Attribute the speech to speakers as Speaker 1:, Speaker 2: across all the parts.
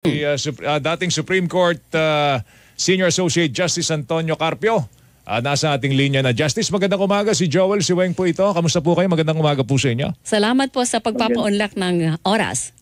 Speaker 1: Dating Supreme Court Senior Associate Justice Antonio Carpio. Nasa ating linya na. Justice, magandang umaga. Si Joel Siweng po ito. Kamusta po kayo? Magandang umaga po sa inyo.
Speaker 2: Salamat po sa pagpapaunlak ng oras.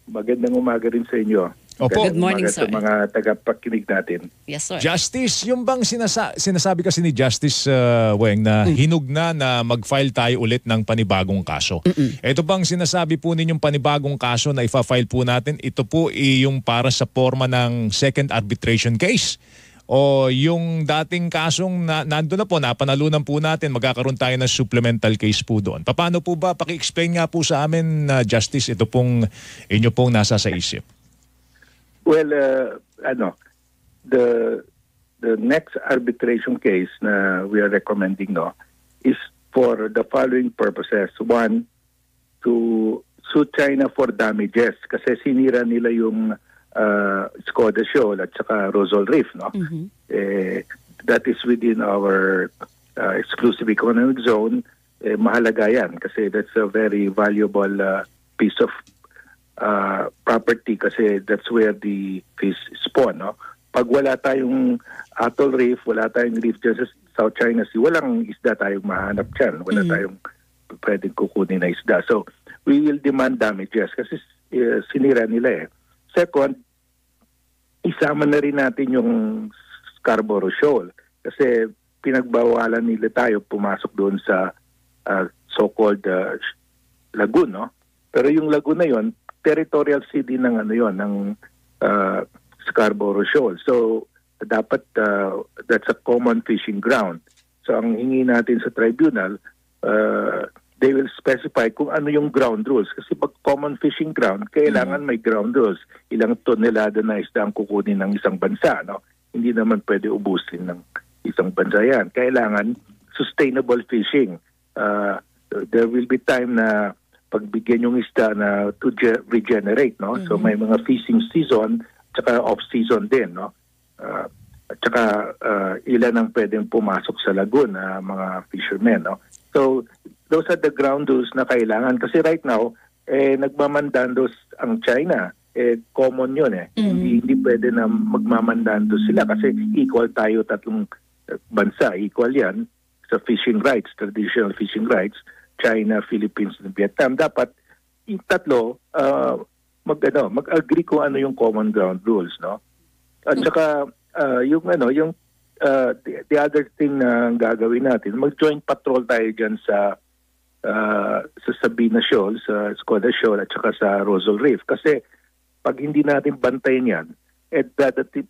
Speaker 3: Magandang umaga rin sa inyo.
Speaker 1: Opo.
Speaker 2: Good morning, sir.
Speaker 3: Sa mga tagapakinig natin.
Speaker 2: Yes, sir.
Speaker 1: Justice, yung bang sinasabi kasi ni Justice Weng na hinug na mag-file tayo ulit ng panibagong kaso. Ito bang sinasabi po ninyong panibagong kaso na ifa-file po natin, ito po yung para sa forma ng second arbitration case? O yung dating kasong nandun na po, napanalunan po natin, magkakaroon tayo ng supplemental case po doon. Paano po ba? Paki-explain nga po sa amin, Justice, ito pong inyo pong nasa sa isip.
Speaker 3: Well, the next arbitration case na we are recommending is for the following purposes. One, to sue China for damages kasi sinira nila yung Skoda Shoal at saka Rosal Reef. That is within our exclusive economic zone. Mahalaga yan kasi that's a very valuable piece of property kasi that's where the fish spawn. Pag wala tayong Atoll Reef, wala tayong reef dyan sa South China Sea, walang isda tayong mahanap dyan. Wala tayong pwedeng kukunin na isda. So, we will demand damages kasi sinira nila eh. Second, isama na rin natin yung Scarborough Shoal kasi pinagbawalan nila tayo pumasok doon sa so-called lagoon. Pero yung lagoon na yon, territorial sea din ng ng Scarborough Shoal. So dapat that's a common fishing ground. So ang hingi natin sa tribunal, they will specify kung ano yung ground rules kasi pag common fishing ground, kailangan may ground rules. Ilang tonelada na isda ang kukunin ng isang bansa, Hindi naman pwede ubusin ng isang bansa yan. Kailangan sustainable fishing. There will be time na pagbigyan yung isda na to regenerate, So may mga fishing season tsaka off-season din, at saka ilan ang pwedeng pumasok sa lagoon na mga fishermen, So those are the ground rules na kailangan kasi right now nagmamandandos ang China. Common yun Hindi pwede na magmamandandos sila kasi equal tayo, tatlong bansa, equal yan sa fishing rights, traditional fishing rights. China, Philippines, and Vietnam. Dapat yung tatlo mag-agree kung ano yung common ground rules, At saka the other thing na gagawin natin, mag-joint patrol tayo diyan sa Sabina Shoal, sa Skoda Shoal at saka sa Rosal Reef kasi pag hindi natin bantayan yan,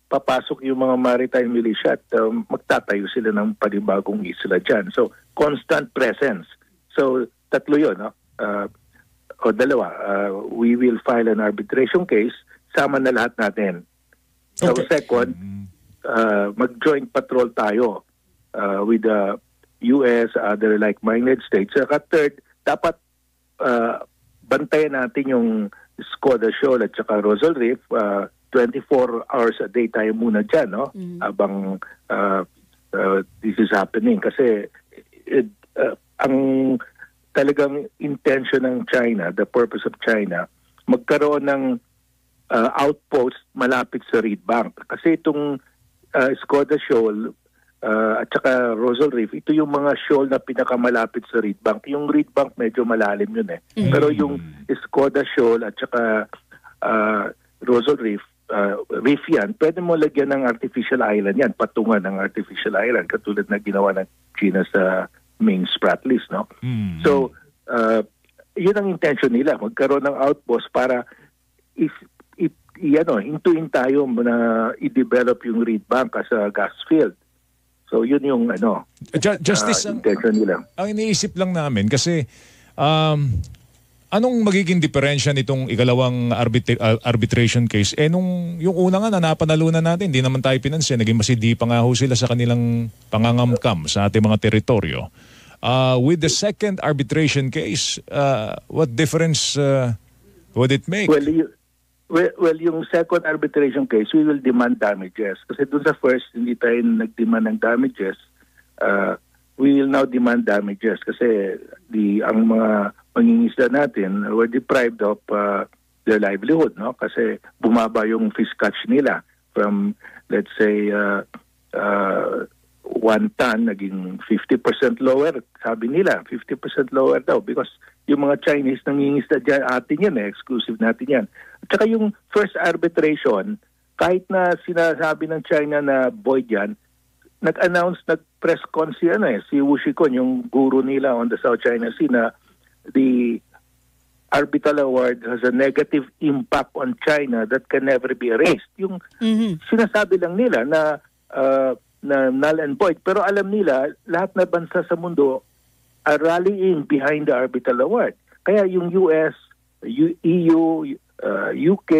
Speaker 3: papasok yung mga maritime militia at magtatayo sila ng panibagong isla dyan. So, constant presence. So, tatlo yun, o dalawa. We will file an arbitration case, sama na lahat natin. So, second, mag-joint patrol tayo with the US, other like-minded states. Saka third, dapat bantayan natin yung Skoda Shoal at saka Rosal Reef. 24 hours a day tayo muna dyan, habang this is happening. Kasi ang talagang intention ng China, the purpose of China, magkaroon ng outpost malapit sa Reed Bank. Kasi itong Skoda Shoal at saka Rosal Reef, ito yung mga shoal na pinakamalapit sa Reed Bank. Yung Reed Bank medyo malalim yun Pero yung Skoda Shoal at saka Rosal Reef, reef yan, pwede mo lagyan ng artificial island yan, patungan ng artificial island, katulad na ginawa ng China sa main Spratlys, So, yun ang intention nila, magkaroon ng outpost para hintuin tayo na i-develop yung Reed Bank as a gas field. So, yun yung
Speaker 1: Justice,
Speaker 3: intention nila.
Speaker 1: Ang iniisip lang namin kasi anong magiging diferensya nitong ikalawang arbitration case? Yung una nga na napanalunan natin, hindi naman tayo pinansin, naging masidi pa nga ho sila sa kanilang pangangamkam sa ating mga teritoryo. With the second arbitration case, what difference would it make?
Speaker 3: Well, yung second arbitration case, we will demand damages. Kasi dun sa first, hindi tayo nag-demand ng damages. We will now demand damages kasi ang mga mangingisda natin were deprived of their livelihood, no? Kasi bumaba yung fish catch nila from, let's say, 1 ton, naging 50% lower. Sabi nila, 50% lower daw because yung mga Chinese nangingisda dyan, atin yan, exclusive natin yan. At saka yung first arbitration, kahit na sinasabi ng China na void yan, nag-announce, nag-press con si Wu Shikun, yung guru nila on the South China Sea, na the arbitral award has a negative impact on China that can never be erased. Yung sinasabi lang nila na null and void. Pero alam nila, lahat na bansa sa mundo are rallying behind the arbitral award. Kaya yung US, EU, UK,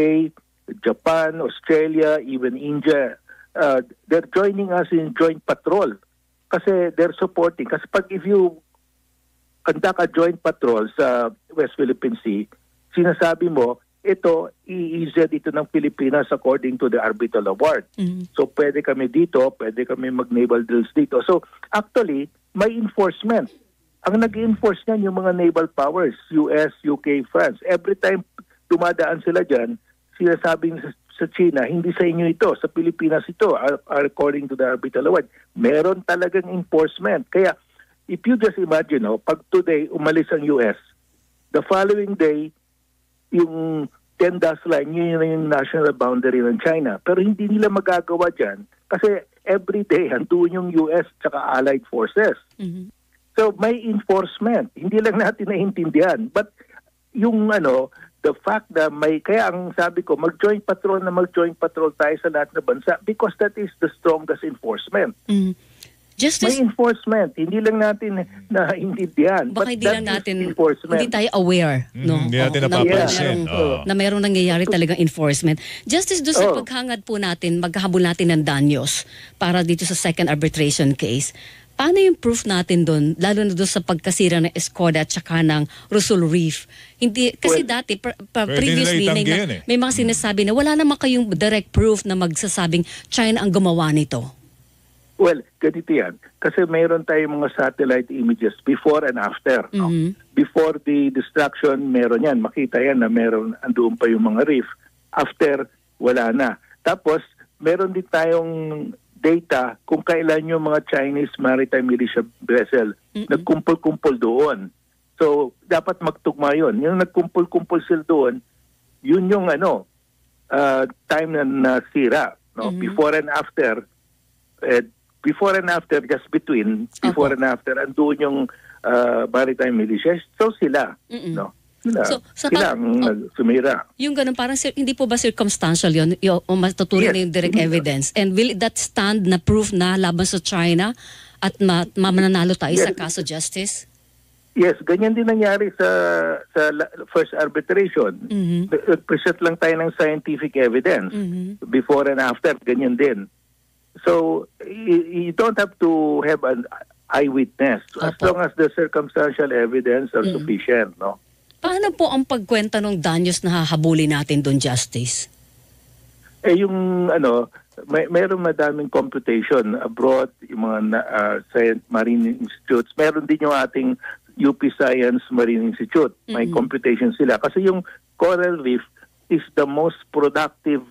Speaker 3: Japan, Australia, even India, they're joining us in joint patrol. Kasi they're supporting. Kasi if you conduct a joint patrol sa West Philippine Sea, sinasabi mo, ito, EEZ ito ng Pilipinas according to the arbitral award. So pwede kami dito, pwede kami mag-naval drills dito. So actually, may enforcement. Ang nag-enforce niyan yung mga naval powers, US, UK, France. Every time dumadaan sila dyan, sinasabi sa China, hindi sa inyo ito, sa Pilipinas ito, according to the arbitral award. Meron talagang enforcement. Kaya, if you just imagine, pag today umalis ang US, the following day, yung 10 dash line, yun yung national boundary ng China. Pero hindi nila magagawa dyan kasi every day, handuin yung US tsaka allied forces. So may enforcement. Hindi lang natin naiintindihan. But yung the fact na kaya ang sabi ko, mag-joint patrol tayo sa lahat ng bansa because that is the strongest enforcement. May enforcement. Hindi lang natin naiintindihan.
Speaker 2: Baka hindi lang natin, hindi tayo aware. No?
Speaker 1: Hindi natin napapansin.
Speaker 2: Na mayroong nangyayari talagang enforcement. Justice, doon sa paghangad po natin, maghahabol natin ng danyos para dito sa second arbitration case. Paano yung proof natin doon, lalo na doon sa pagkasira ng Escoda at saka ng Rosul Reef? Hindi, kasi dati, previously, may mga sinasabi na wala naman kayong direct proof na magsasabing China ang gumawa nito.
Speaker 3: Well, ganito yan. Kasi mayroon tayong mga satellite images before and after. No? Before the destruction, meron yan. Makita yan na andoon pa yung mga reef. After, wala na. Tapos, meron din tayong data kung kailan yung mga Chinese maritime militia vessel nagkumpul-kumpul doon. So, dapat magtugma yun. Yung nagkumpul-kumpul sila doon, yun yung time na nasira. No? Before and after, just between, before and after, andoon yung maritime militia. So sila, no? Sila ang sumira.
Speaker 2: Yung ganun, parang hindi po ba circumstantial yun? O matutuloy na yung direct evidence? And will that stand na proof na laban sa China at mananalo tayo sa kaso, Justice?
Speaker 3: Yes, ganyan din nangyari sa first arbitration. Present lang tayo ng scientific evidence. Before and after, ganyan din. So, you don't have to have an eyewitness as long as the circumstantial evidence are sufficient, no?
Speaker 2: Paano po ang pagkwenta ng danyos na hahabulin natin doon, Justice?
Speaker 3: Yung mayroon madaming computation abroad, yung mga marine institutes. Meron din yung ating UP Science Marine Institute. May computation sila. Kasi yung coral reef is the most productive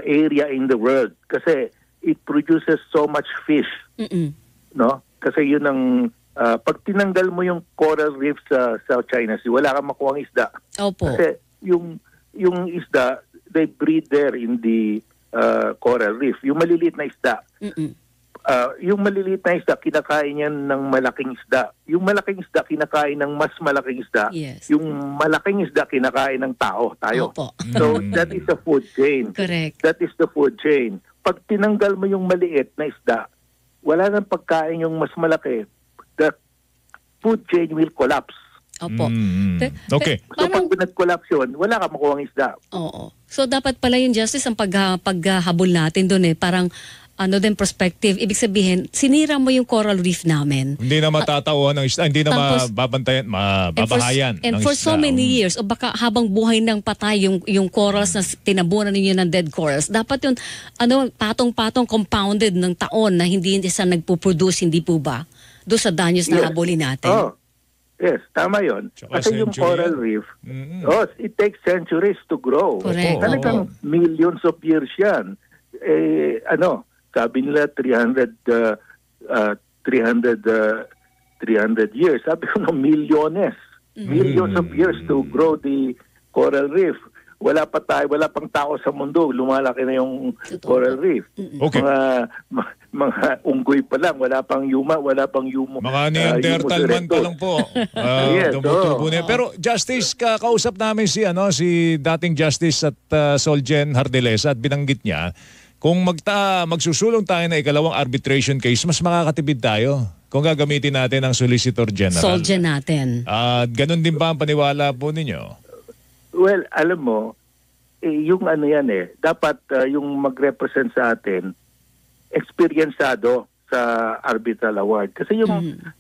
Speaker 3: area in the world kasi it produces so much fish. No? Kasi yun ang pag tinanggal mo yung coral reef sa South China Sea, wala kang makuhang isda.
Speaker 2: Opo.
Speaker 3: Kasi yung isda, they breed there in the coral reef. Yung maliliit na isda. Yung maliliit na isda, kinakain yan ng malaking isda. Yung malaking isda, kinakain ng mas malaking isda.
Speaker 2: Yes.
Speaker 3: Yung malaking isda, kinakain ng tayo.
Speaker 2: Opo.
Speaker 3: So, that is the food chain.
Speaker 2: Correct.
Speaker 3: That is the food chain. Pag tinanggal mo yung maliit na isda, wala nang pagkain yung mas malaki. The food chain will collapse.
Speaker 2: Opo.
Speaker 1: Okay.
Speaker 3: So, pag nag-collapse yun, wala ka makuhang isda.
Speaker 2: Oo. So, dapat pala yung, Justice, ang paghabol natin doon parang din perspective. Ibig sabihin, sinira mo yung coral reef namin.
Speaker 1: Hindi na matatawan ng isda, hindi na mababantayan, mababahayan ng isda.
Speaker 2: And for so many years, o baka habang buhay ng patay yung corals na tinabunan ninyo ng dead corals, dapat yung patong-patong compounded ng taon na hindi siya nagpo-produce, hindi po ba? Doon sa danyos na habulin natin.
Speaker 3: Yes, tama yon.
Speaker 1: Tsaka
Speaker 3: Kasi yung
Speaker 1: century
Speaker 3: coral
Speaker 1: yan.
Speaker 3: reef, it takes centuries to grow.
Speaker 2: Correct.
Speaker 3: Talagang millions of years yan. Sabi nila 300 years. Sabi ko no, milyones. Millions of years to grow the coral reef. Wala pang tao sa mundo, lumalaki na yung coral reef.
Speaker 1: Okay.
Speaker 3: Mga unggoy pa lang, wala pang humo.
Speaker 1: Mga Neanderthal man pa lang po.
Speaker 3: Yes,
Speaker 1: tumutubo na yan. Pero Justice, kausap namin si dating Justice at Soljen Hardelesa at binanggit niya, kung magsusulong tayo na ikalawang arbitration case, mas makakatipid tayo kung gagamitin natin ang Solicitor General.
Speaker 2: Soljen natin.
Speaker 1: At ganun din ba ang paniwala po ninyo?
Speaker 3: Well, alam mo, yung dapat yung mag-represent sa atin, experiencado sa arbitral award. Kasi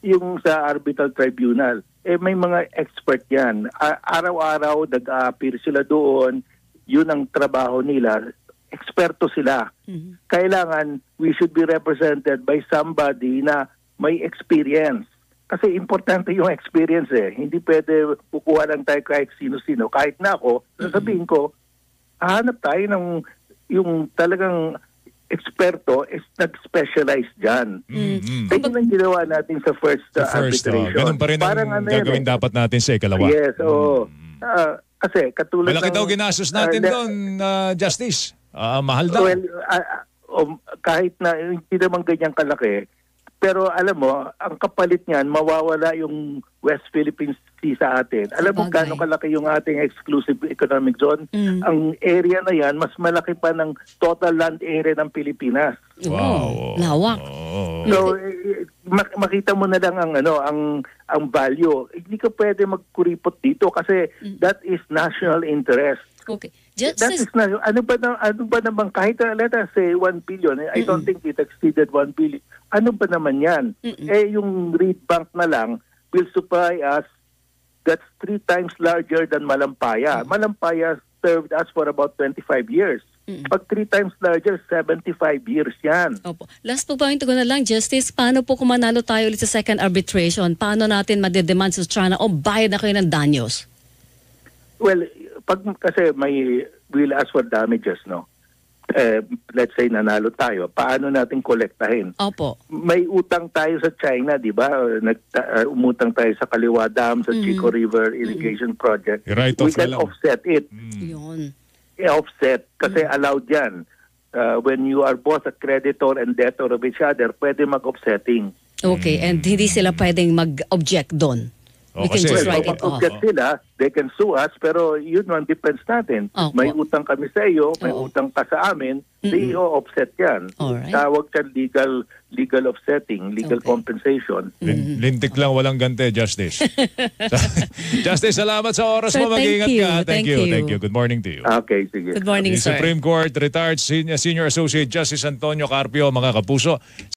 Speaker 3: yung sa arbitral tribunal, may mga expert yan. Araw-araw, nag-a-appear sila doon, yun ang trabaho nila. Eksperto sila. Kailangan, we should be represented by somebody na may experience. Kasi importante yung experience Hindi pwede kukuha lang tayo kahit sino-sino. Kahit na ako, sasabihin ko, hahanap tayo ng yung talagang eksperto is nag-specialize dyan. Kaya yung ginawa natin sa first arbitration.
Speaker 1: Ganun pa rin ang gagawin dapat natin sa ikalawa.
Speaker 3: Yes, oo. Kasi katulad
Speaker 1: malaki daw ginastos natin doon, Justice. Mahal daw.
Speaker 3: Well, kahit na hindi naman ganyan kalaki, pero alam mo, ang kapalit niyan, mawawala yung West Philippine Sea sa atin. Alam mo gaano kalaki yung ating exclusive economic zone? Ang area na yan, mas malaki pa ng total land area ng Pilipinas.
Speaker 2: Wow. Lawak.
Speaker 3: So, makita mo na lang ang value. Hindi ka pwede magkuripot dito kasi that is national interest.
Speaker 2: Okay.
Speaker 3: That is na, ano ba naman kahit let us say 1 billion, I don't think it exceeded 1 billion. Ano ba naman yan? Yung reed bank na lang will supply us, that's 3 times larger than Malampaya. Malampaya served us for about 25 years. Pag 3 times larger, 75 years yan.
Speaker 2: Opo. Last po point ko na lang, Justice, paano po kung manalo tayo ulit sa second arbitration? Paano natin madedemand sa China o bayad na kayo ng danyos?
Speaker 3: Well, kasi we'll ask for damages, no? Let's say nanalo tayo, paano natin kolektahin?
Speaker 2: Opo.
Speaker 3: May utang tayo sa China, di ba? Umutang tayo sa Kaliwa Dam, sa Chico River Irrigation Project. We can offset it.
Speaker 2: Yun.
Speaker 3: Offset, kasi allowed yan. When you are both a creditor and debtor of each other, pwede mag-offsetting.
Speaker 2: Okay, and hindi sila pwedeng mag-object doon. We can just write it off.
Speaker 3: Sila, they can sue us, pero yun ang depends natin. May utang kami sa iyo, may utang ka sa amin, they offset yan. Tawag yan legal offsetting, legal compensation.
Speaker 1: Lintik lang, walang gante, Justice. Justice, salamat sa oras mo. Mag-iingat ka. Thank you. Good morning to you.
Speaker 3: Okay, sige.
Speaker 2: Good morning, sir.
Speaker 1: Supreme Court Retired Senior Associate Justice Antonio Carpio, mga kapuso.